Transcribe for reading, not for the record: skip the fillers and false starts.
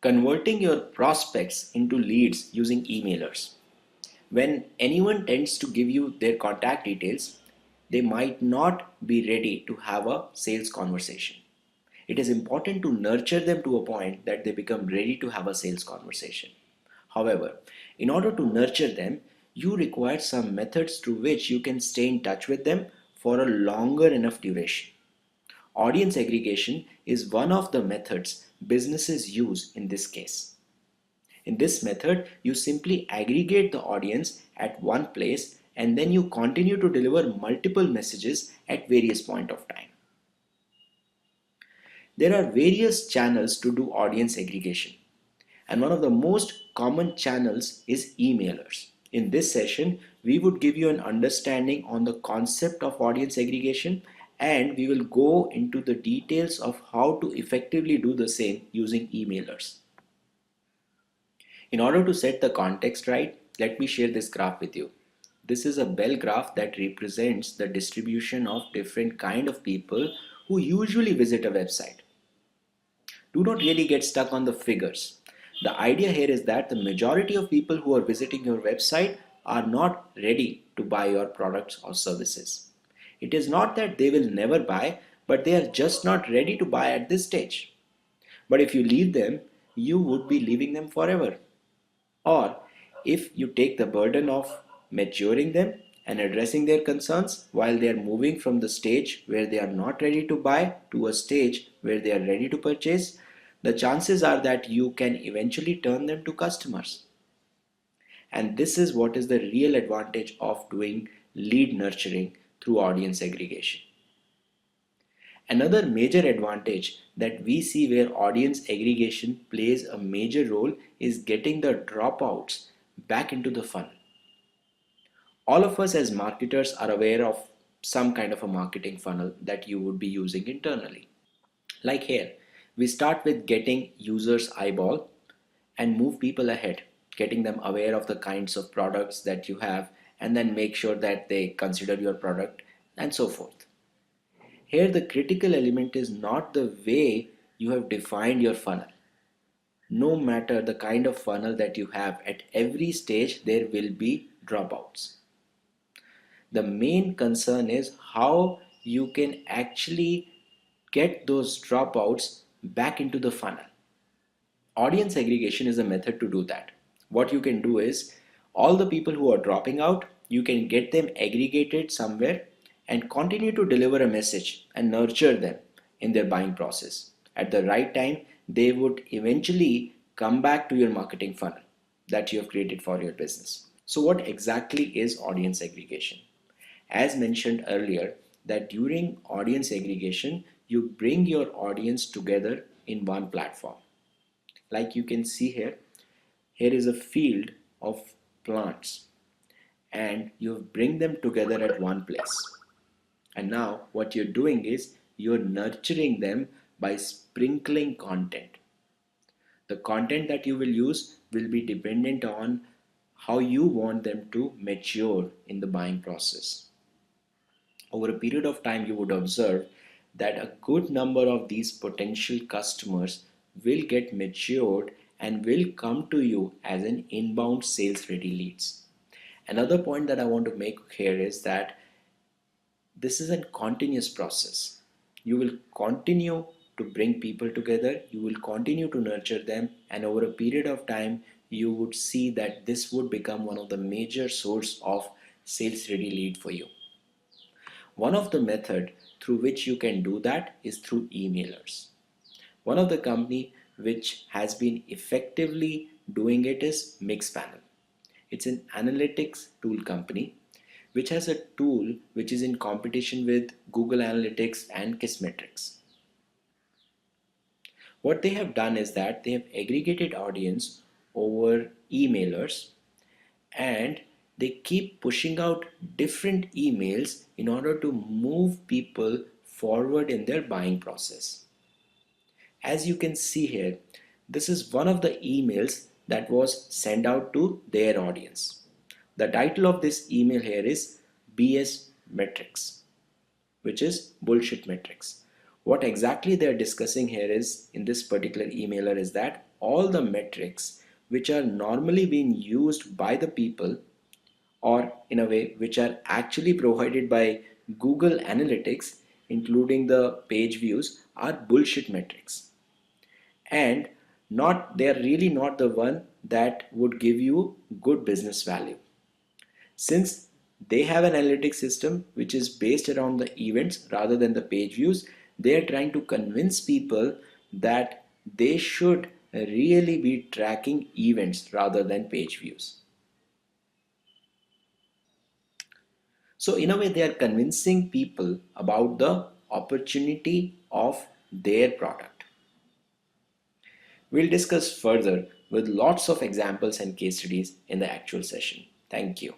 Converting your prospects into leads using emailers. When anyone tends to give you their contact details, they might not be ready to have a sales conversation. It is important to nurture them to a point that they become ready to have a sales conversation. However, in order to nurture them, you require some methods through which you can stay in touch with them for a longer enough duration. Audience aggregation is one of the methods businesses use in this case. In this method, you simply aggregate the audience at one place and then you continue to deliver multiple messages at various point of time. There are various channels to do audience aggregation, and one of the most common channels is emailers. In this session, we would give you an understanding on the concept of audience aggregation, and we will go into the details of how to effectively do the same using emailers. In order to set the context right, let me share this graph with you. This is a bell graph that represents the distribution of different kind of people who usually visit a website. Do not really get stuck on the figures. The idea here is that the majority of people who are visiting your website are not ready to buy your products or services. It is not that they will never buy, but they are just not ready to buy at this stage. But if you leave them, you would be leaving them forever. Or if you take the burden of maturing them and addressing their concerns while they are moving from the stage where they are not ready to buy to a stage where they are ready to purchase, the chances are that you can eventually turn them to customers. And this is what is the real advantage of doing lead nurturing through audience aggregation. Another major advantage that we see where audience aggregation plays a major role is getting the dropouts back into the funnel. All of us as marketers are aware of some kind of a marketing funnel that you would be using internally. Like here, we start with getting users eyeball and move people ahead, getting them aware of the kinds of products that you have and then make sure that they consider your product and so forth. Here the critical element is not the way you have defined your funnel. No matter the kind of funnel that you have, at every stage there will be dropouts. The main concern is how you can actually get those dropouts back into the funnel. Audience aggregation is a method to do that. What you can do is all the people who are dropping out, you can get them aggregated somewhere and continue to deliver a message and nurture them in their buying process. At the right time, they would eventually come back to your marketing funnel that you have created for your business. So what exactly is audience aggregation? As mentioned earlier, that during audience aggregation, you bring your audience together in one platform. Like you can see here, here is a field of plants and you bring them together at one place. And now what you're doing is you're nurturing them by sprinkling content. The content that you will use will be dependent on how you want them to mature in the buying process. Over a period of time, you would observe that a good number of these potential customers will get matured and will come to you as an inbound sales ready leads. Another point that I want to make here is that this is a continuous process. You will continue to bring people together, you will continue to nurture them, and over a period of time, you would see that this would become one of the major source of sales ready lead for you. One of the method through which you can do that is through emailers. One of the company which has been effectively doing it is Mixpanel. It's an analytics tool company which has a tool which is in competition with Google Analytics and Kissmetrics. What they have done is that they have aggregated audience over emailers and they keep pushing out different emails in order to move people forward in their buying process. As you can see here, this is one of the emails that was sent out to their audience. The title of this email here is BS Metrics, which is bullshit metrics. What exactly they are discussing here is in this particular emailer is that all the metrics which are normally being used by the people, or in a way which are actually provided by Google Analytics, including the page views, are bullshit metrics. And they are really not the one that would give you good business value. Since they have an analytics system which is based around the events rather than the page views, they are trying to convince people that they should really be tracking events rather than page views. So in a way, they are convincing people about the opportunity of their product. We'll discuss further with lots of examples and case studies in the actual session. Thank you.